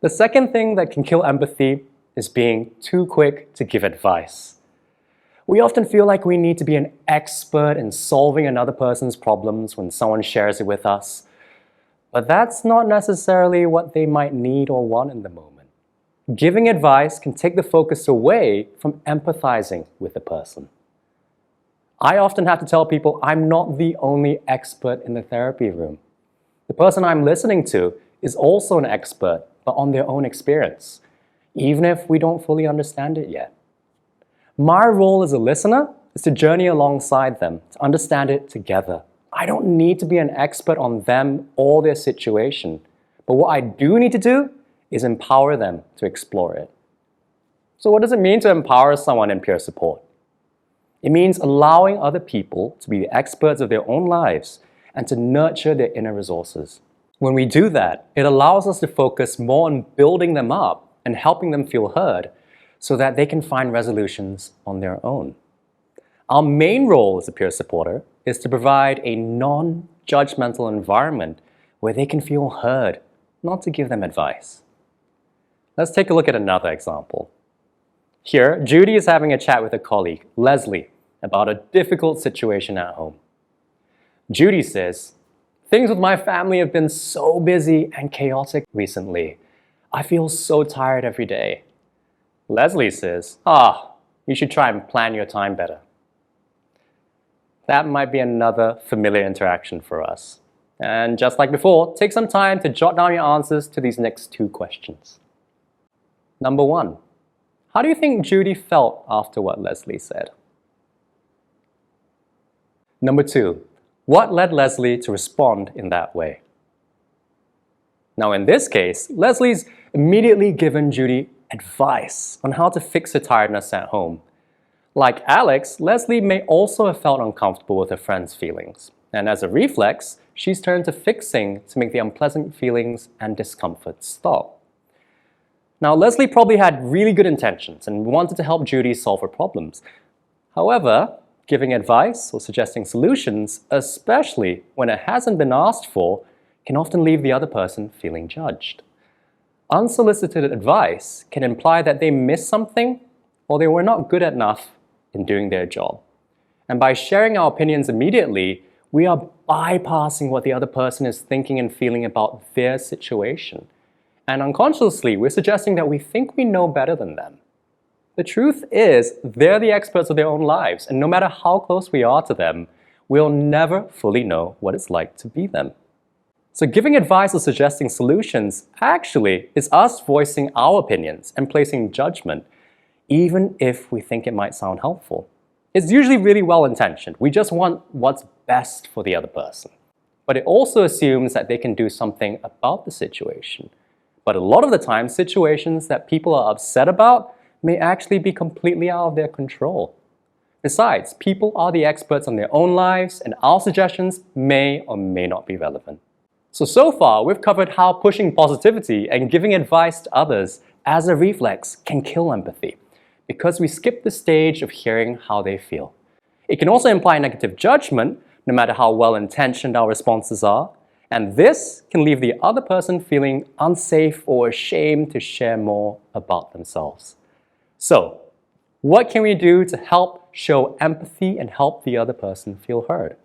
The second thing that can kill empathy is being too quick to give advice. We often feel like we need to be an expert in solving another person's problems when someone shares it with us, but that's not necessarily what they might need or want in the moment. Giving advice can take the focus away from empathizing with the person. I often have to tell people I'm not the only expert in the therapy room. The person I'm listening to is also an expert, but on their own experience, even if we don't fully understand it yet. My role as a listener is to journey alongside them, to understand it together. I don't need to be an expert on them or their situation, but what I do need to do is empower them to explore it. So what does it mean to empower someone in peer support? It means allowing other people to be the experts of their own lives and to nurture their inner resources. When we do that, it allows us to focus more on building them up and helping them feel heard so that they can find resolutions on their own. Our main role as a peer supporter is to provide a non-judgmental environment where they can feel heard, not to give them advice. Let's take a look at another example. Here, Judy is having a chat with a colleague, Leslie, about a difficult situation at home. Judy says, "Things with my family have been so busy and chaotic recently. I feel so tired every day." Leslie says, "You should try and plan your time better." That might be another familiar interaction for us. And just like before, take some time to jot down your answers to these next two questions. Number 1, how do you think Judy felt after what Leslie said? Number 2, what led Leslie to respond in that way? Now in this case, Leslie's immediately given Judy advice on how to fix her tiredness at home. Like Alex, Leslie may also have felt uncomfortable with her friend's feelings, and as a reflex, she's turned to fixing to make the unpleasant feelings and discomfort stop. Now Leslie probably had really good intentions and wanted to help Judy solve her problems. However, giving advice or suggesting solutions, especially when it hasn't been asked for, can often leave the other person feeling judged. Unsolicited advice can imply that they missed something or they were not good enough in doing their job. And by sharing our opinions immediately, we are bypassing what the other person is thinking and feeling about their situation. And unconsciously, we're suggesting that we think we know better than them. The truth is, they're the experts of their own lives, and no matter how close we are to them, we'll never fully know what it's like to be them. So giving advice or suggesting solutions actually is us voicing our opinions and placing judgment, even if we think it might sound helpful. It's usually really well-intentioned. We just want what's best for the other person. But it also assumes that they can do something about the situation. But a lot of the time, situations that people are upset about may actually be completely out of their control. Besides, people are the experts on their own lives, and our suggestions may or may not be relevant. So far, we've covered how pushing positivity and giving advice to others as a reflex can kill empathy, because we skip the stage of hearing how they feel. It can also imply negative judgment, no matter how well-intentioned our responses are, and this can leave the other person feeling unsafe or ashamed to share more about themselves. So, what can we do to help show empathy and help the other person feel heard?